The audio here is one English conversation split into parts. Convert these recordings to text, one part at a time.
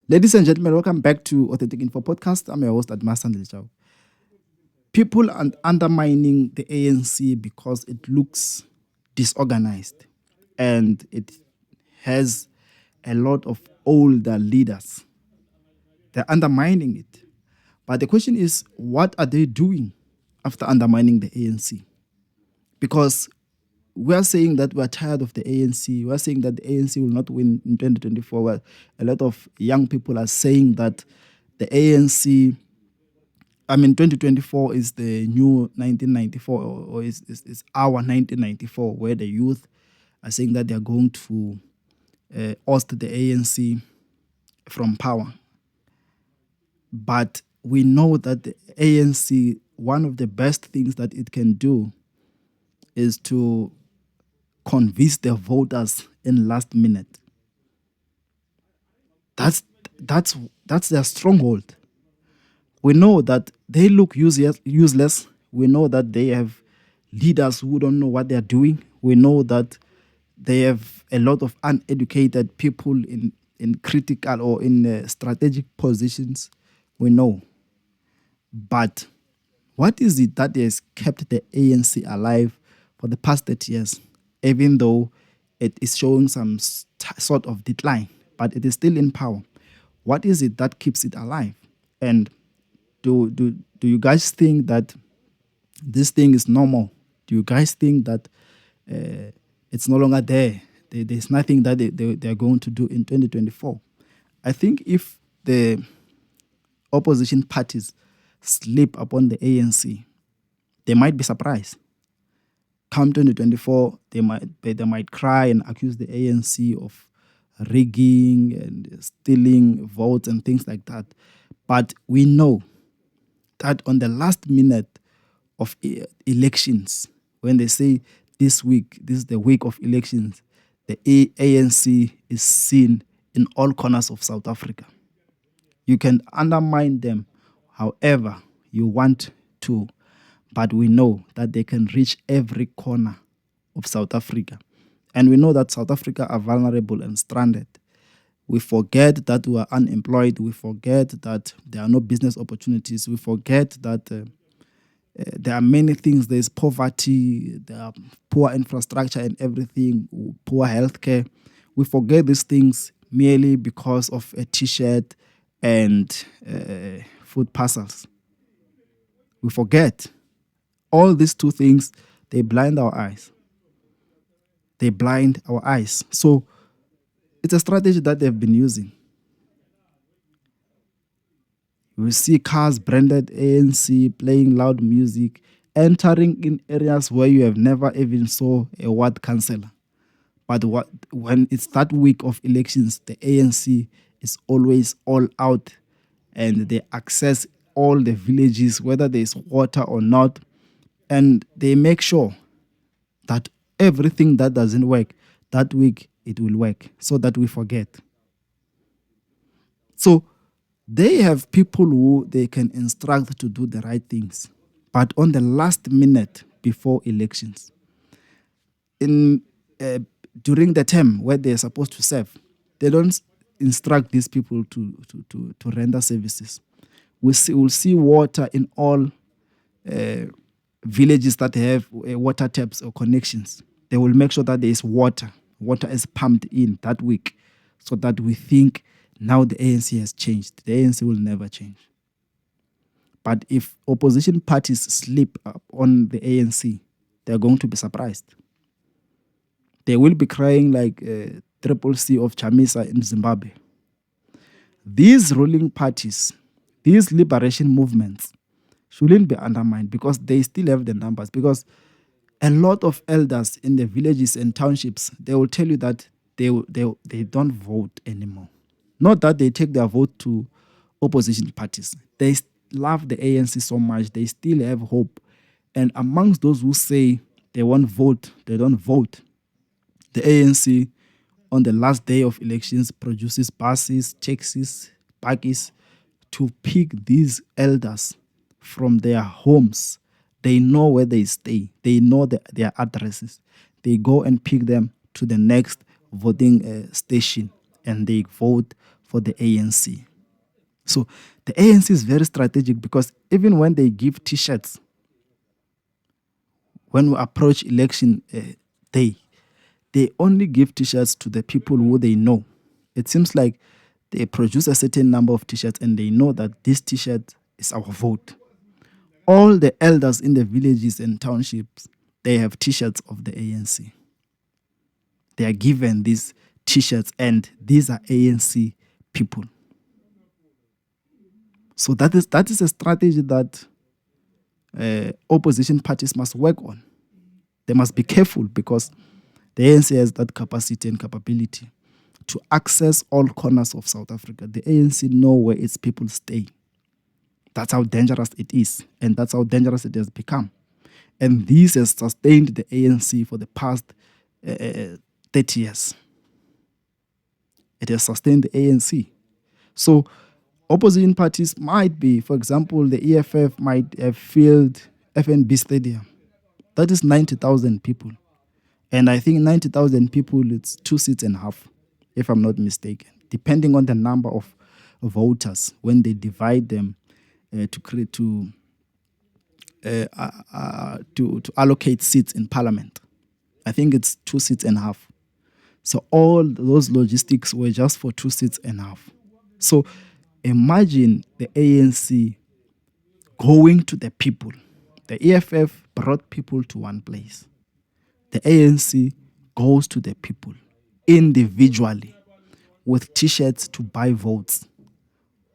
Ladies and gentlemen, welcome back to Authentic Info Podcast. I'm your host, Admasan Liljau. People are undermining the ANC because it looks disorganized and it has a lot of older leaders. They're undermining it. But the question is, what are they doing after undermining the ANC? Because we are saying that we're tired of the ANC. We're saying that the ANC will not win in 2024. Well, a lot of young people are saying that the ANC, 2024 is the new 1994 or is our 1994, where the youth are saying that they're going to oust the ANC from power. But we know that the ANC, one of the best things that it can do is to convince the voters in last minute. That's their stronghold. We know that they look useless. We know that they have leaders who don't know what they're doing. We know that they have a lot of uneducated people in critical or in strategic positions. We know. But what is it that has kept the ANC alive for the past 30 years, even though it is showing some sort of decline, but it is still in power? What is it that keeps it alive? And do you guys think that this thing is normal? Do you guys think that it's no longer there? There's nothing that they're going to do in 2024. I think if the opposition parties sleep upon the ANC, they might be surprised. Come 2024, they might cry and accuse the ANC of rigging and stealing votes and things like that. But we know that on the last minute of elections, when they say this is the week of elections, the ANC is seen in all corners of South Africa. You can undermine them however you want to, but we know that they can reach every corner of South Africa. And we know that South Africa are vulnerable and stranded. We forget that we are unemployed. We forget that there are no business opportunities. We forget that there are many things. There's poverty, there are poor infrastructure and everything, poor healthcare. We forget these things merely because of a T-shirt and food parcels. We forget. All these two things, they blind our eyes. They blind our eyes. So it's a strategy that they've been using. We see cars branded ANC, playing loud music, entering in areas where you have never even saw a ward councillor. But when it's that week of elections, the ANC is always all out and they access all the villages, whether there's water or not. And they make sure that everything that doesn't work, that week it will work, so that we forget. So they have people who they can instruct to do the right things. But on the last minute before elections, during the term where they're supposed to serve, they don't instruct these people to render services. We'll see water in all villages that have water taps or connections. They will make sure that there is water. Water is pumped in that week so that we think now the ANC has changed. The ANC will never change. But if opposition parties sleep on the ANC, they're going to be surprised. They will be crying like Triple C of Chamisa in Zimbabwe. These ruling parties, these liberation movements, shouldn't be undermined because they still have the numbers. Because a lot of elders in the villages and townships, they will tell you that they don't vote anymore. Not that they take their vote to opposition parties. They love the ANC so much, they still have hope. And amongst those who say they won't vote, they don't vote, the ANC on the last day of elections produces buses, taxis, buggies to pick these elders from their homes. They know where they stay. They know their addresses. They go and pick them to the next voting station and they vote for the ANC. So the ANC is very strategic because even when they give T-shirts, when we approach election day, they only give T-shirts to the people who they know. It seems like they produce a certain number of T-shirts and they know that this T-shirt is our vote. All the elders in the villages and townships, they have T-shirts of the ANC. They are given these T-shirts and these are ANC people. So that is a strategy that opposition parties must work on. They must be careful because the ANC has that capacity and capability to access all corners of South Africa. The ANC know where its people stay. That's how dangerous it is, and that's how dangerous it has become. And this has sustained the ANC for the past 30 years. It has sustained the ANC. So opposition parties might be, for example, the EFF might have filled FNB Stadium. That is 90,000 people. And I think 90,000 people, it's 2 seats and a half, if I'm not mistaken, depending on the number of voters when they divide them to allocate seats in parliament. I think it's 2 seats and a half. So all those logistics were just for 2 seats and a half. So imagine the ANC going to the people. The EFF brought people to one place. The ANC goes to the people individually with T-shirts to buy votes,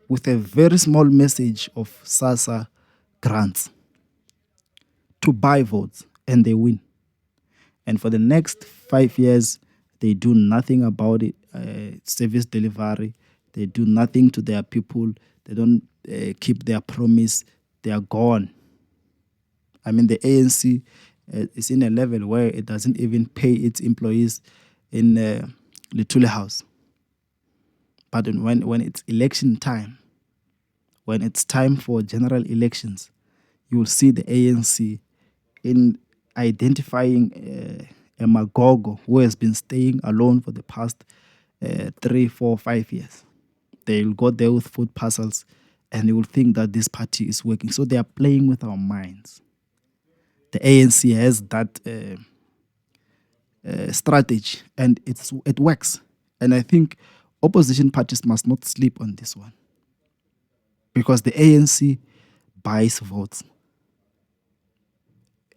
with a very small message of SASA grants to buy votes, and they win. And for the next 5 years, they do nothing about it, service delivery. They do nothing to their people. They don't keep their promise. They are gone. I mean, the ANC is in a level where it doesn't even pay its employees in Little House. But when it's election time, when it's time for general elections, you will see the ANC in identifying a Magogo who has been staying alone for the past 3, 4, 5 years. They will go there with food parcels and they will think that this party is working. So they are playing with our minds. The ANC has that strategy and it works. And I think opposition parties must not sleep on this one. Because the ANC buys votes.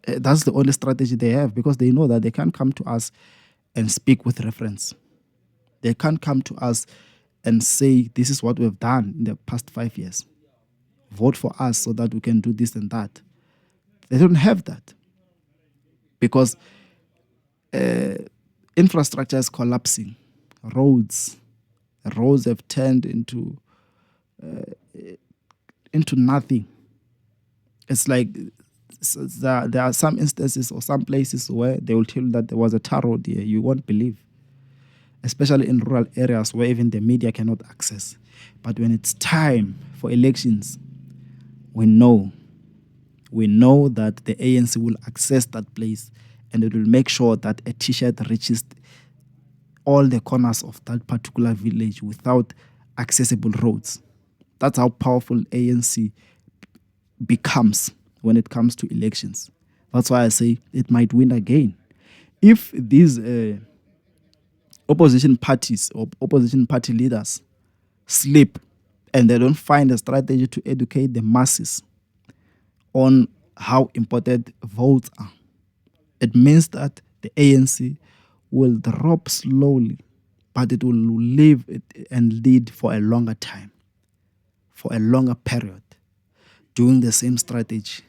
That's the only strategy they have because they know that they can't come to us and speak with reference. They can't come to us and say, this is what we've done in the past 5 years. Vote for us so that we can do this and that. They don't have that because infrastructure is collapsing. Roads have turned into nothing. It's like there are some instances or some places where they will tell you that there was a tar road here. You won't believe. Especially in rural areas where even the media cannot access. But when it's time for elections, we know that the ANC will access that place and it will make sure that a T-shirt reaches all the corners of that particular village without accessible roads. That's how powerful ANC becomes when it comes to elections. That's why I say it might win again. If these opposition parties or opposition party leaders sleep and they don't find a strategy to educate the masses on how important votes are, it means that the ANC will drop slowly, but it will live and lead for a longer time, for a longer period, doing the same strategy,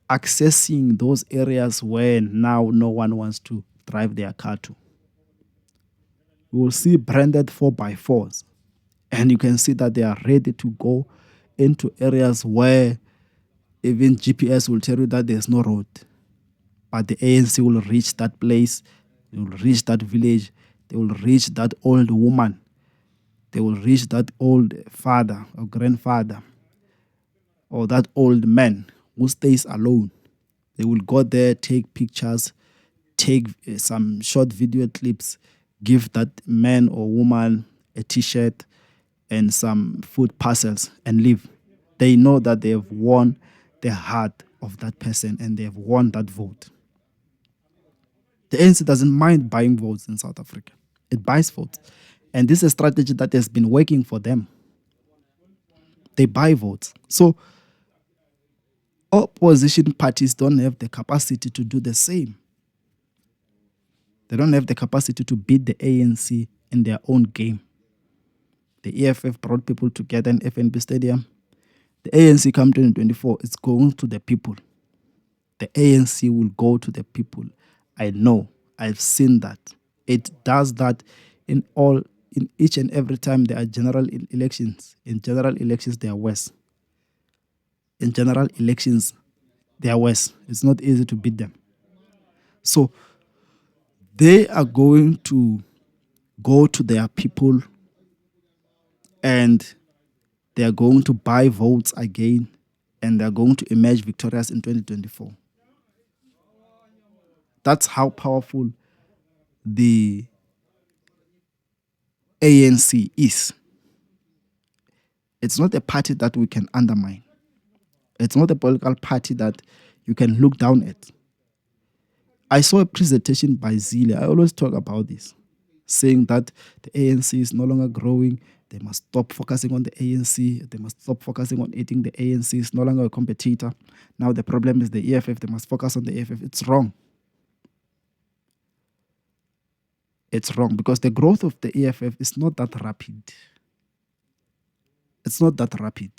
accessing those areas where now no one wants to drive their car to. You will see branded 4x4s, and you can see that they are ready to go into areas where even GPS will tell you that there's no road. But the ANC will reach that place, they will reach that village, they will reach that old woman, they will reach that old father or grandfather or that old man who stays alone. They will go there, take pictures, take some short video clips, give that man or woman a T-shirt and some food parcels and leave. They know that they have won the heart of that person and they have won that vote. The ANC doesn't mind buying votes in South Africa. It buys votes. And this is a strategy that has been working for them. They buy votes. So opposition parties don't have the capacity to do the same. They don't have the capacity to beat the ANC in their own game. The EFF brought people together in FNB Stadium. The ANC come 2024, it's going to the people. The ANC will go to the people. I know. I've seen that. It does that in each and every time there are general elections. In general elections, they are worse. In general elections, they are worse. It's not easy to beat them. So they are going to go to their people and they are going to buy votes again and they are going to emerge victorious in 2024. That's how powerful the ANC is. It's not a party that we can undermine. It's not a political party that you can look down at. I saw a presentation by Zille. I always talk about this, saying that the ANC is no longer growing. They must stop focusing on the ANC. They must stop focusing on eating the ANC. It's no longer a competitor. Now the problem is the EFF. They must focus on the EFF. It's wrong. It's wrong because the growth of the EFF is not that rapid. It's not that rapid.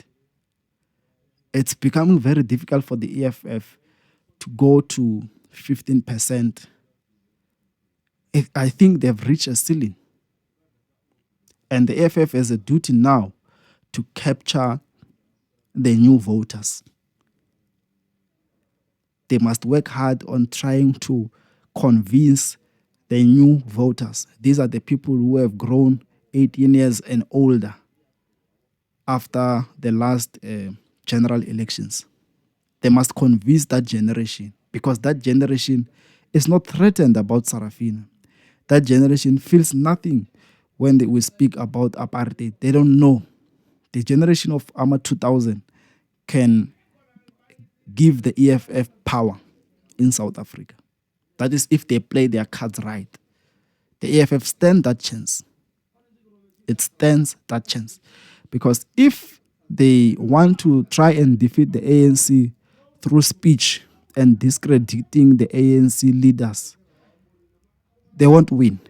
It's becoming very difficult for the EFF to go to 15%. I think they've reached a ceiling. And the EFF has a duty now to capture the new voters. They must work hard on trying to convince the new voters. These are the people who have grown 18 years and older after the last general elections. They must convince that generation because that generation is not threatened about Sarafina. That generation feels nothing when we speak about apartheid. They don't know. The generation of AMA 2000 can give the EFF power in South Africa. That is if they play their cards right. The EFF stands that chance. It stands that chance. Because if they want to try and defeat the ANC through speech and discrediting the ANC leaders, they won't win.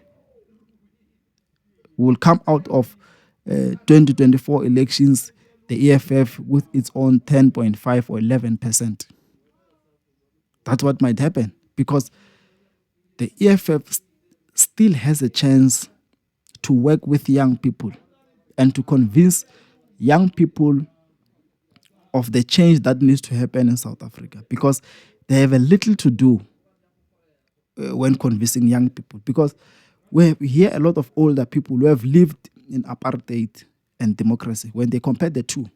We will come out of 2024 elections, the EFF with its own 10.5 or 11%. That's what might happen because the EFF still has a chance to work with young people and to convince young people of the change that needs to happen in South Africa because they have a little to do when convincing young people because we hear a lot of older people who have lived in apartheid and democracy. When they compare the two,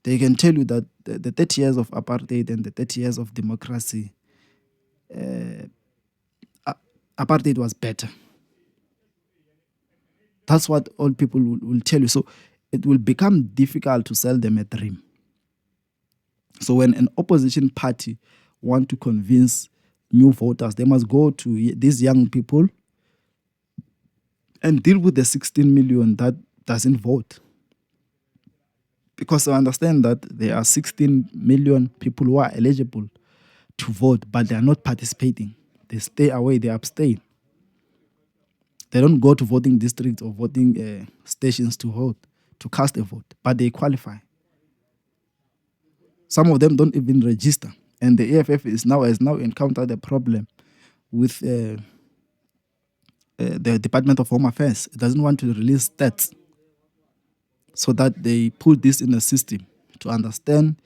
they can tell you that the 30 years of apartheid and the 30 years of democracy, apartheid was better. That's what old people will tell you. So it will become difficult to sell them a dream. So when an opposition party want to convince new voters, they must go to these young people and deal with the 16 million that doesn't vote. Because I understand that there are 16 million people who are eligible to vote, but they are not participating. They stay away, they abstain. They don't go to voting districts or voting stations to vote, to cast a vote, but they qualify. Some of them don't even register. And the EFF has now encountered a problem with the Department of Home Affairs. It doesn't want to release stats so that they put this in a system to understand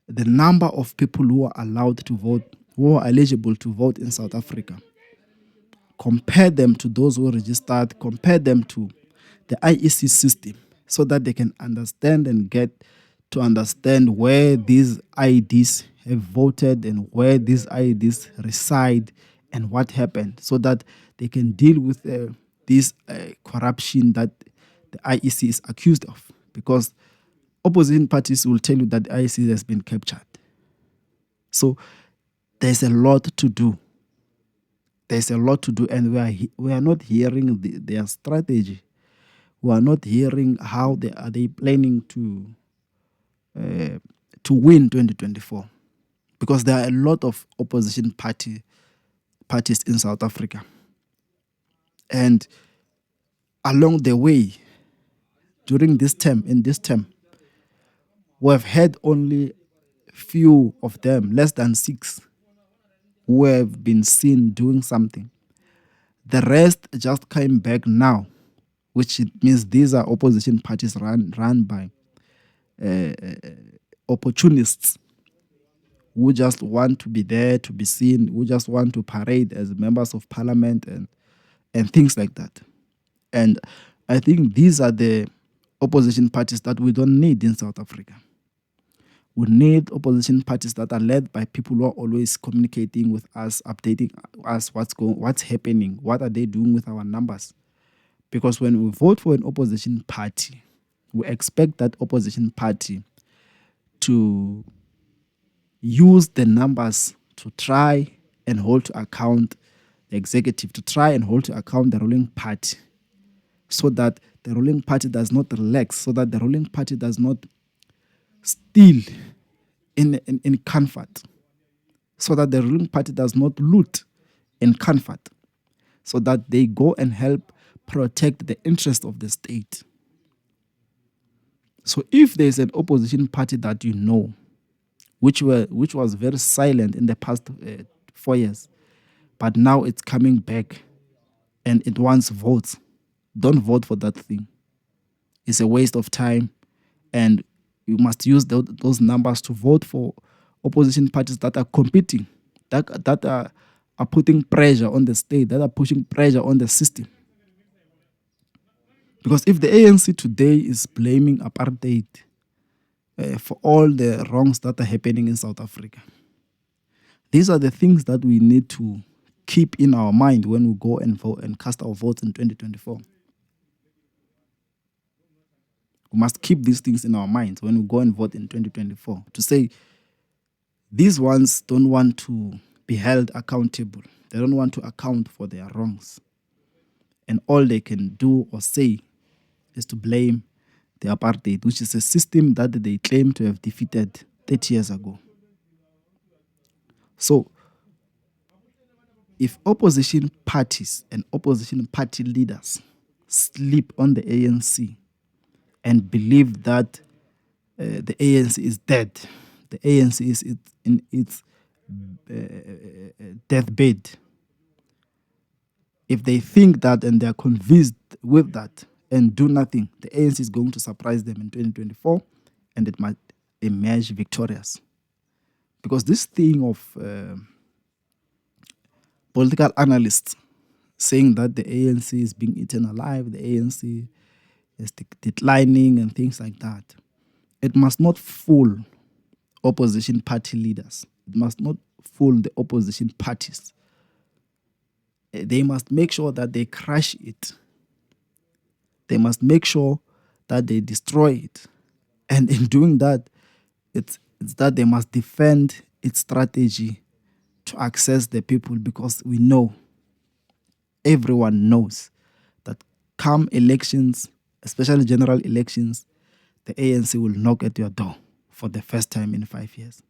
the number of people who are allowed to vote, who are eligible to vote in South Africa. Compare them to those who registered, compare them to the IEC system so that they can understand and get to understand where these IDs have voted and where these IDs reside and what happened so that they can deal with this corruption that the IEC is accused of, because opposition parties will tell you that the IEC has been captured. So there's a lot to do. There's a lot to do, and we are not hearing their strategy. We are not hearing how they planning to win 2024, because there are a lot of opposition parties in South Africa, and along the way, during this term, we have had only few of them, less than 6, who have been seen doing something. The rest just came back now, which means these are opposition parties run by opportunists who just want to be there to be seen, who just want to parade as members of parliament and things like that. And I think these are the opposition parties that we don't need in South Africa. We need opposition parties that are led by people who are always communicating with us, updating us what's happening, what are they doing with our numbers. Because when we vote for an opposition party, we expect that opposition party to use the numbers to try and hold to account the executive, to try and hold to account the ruling party, so that the ruling party does not relax, so that the ruling party does not steal in comfort, so that the ruling party does not loot in comfort, so that they go and help protect the interest of the state. So if there's an opposition party that you know, which was very silent in the past 4 years, but now it's coming back and it wants votes, don't vote for that thing. It's a waste of time, and you must use those numbers to vote for opposition parties that are competing, that are putting pressure on the state, that are pushing pressure on the system. Because if the ANC today is blaming apartheid for all the wrongs that are happening in South Africa, these are the things that we need to keep in our mind when we go and vote and cast our votes in 2024. We must keep these things in our minds when we go and vote in 2024, to say these ones don't want to be held accountable. They don't want to account for their wrongs. And all they can do or say is to blame the apartheid, which is a system that they claim to have defeated 30 years ago. So, if opposition parties and opposition party leaders sleep on the ANC and believe that the ANC is dead, the ANC is in its deathbed, if they think that and they're convinced with that and do nothing, the ANC is going to surprise them in 2024 and it might emerge victorious. Because this thing of political analysts saying that the ANC is being eaten alive, the ANC is declining and things like that, it must not fool opposition party leaders. It must not fool the opposition parties. They must make sure that they crush it. They must make sure that they destroy it. And in doing that, it's that they must defend its strategy to access the people, because we know, everyone knows, that come elections, especially general elections, the ANC will knock at your door for the first time in 5 years.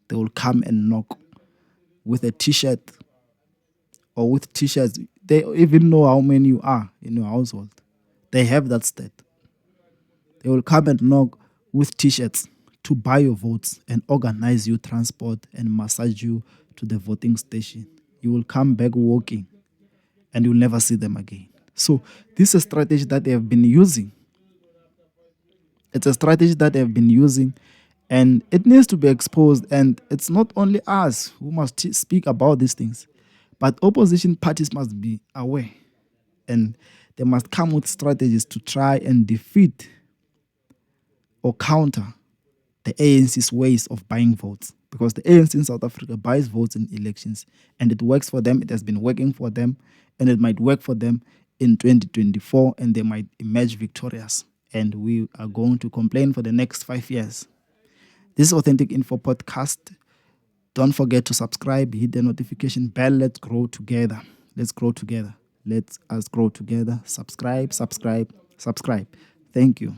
They will come and knock with a T-shirt or with T-shirts. They even know how many you are in your household. They have that stat. They will come and knock with T-shirts to buy your votes and organize you transport and massage you to the voting station. You will come back walking and you'll never see them again. So this is a strategy that they have been using. It's a strategy that they have been using, and it needs to be exposed. And it's not only us who must speak about these things, but opposition parties must be aware, and they must come with strategies to try and defeat or counter the ANC's ways of buying votes. Because the ANC in South Africa buys votes in elections, and it works for them. It has been working for them, and it might work for them in 2024 and they might emerge victorious. And we are going to complain for the next 5 years. This is Authentic Info Podcast. Don't forget to subscribe, hit the notification bell. Let's grow together. Let's grow together. Let us grow together. Subscribe, subscribe, subscribe. Thank you.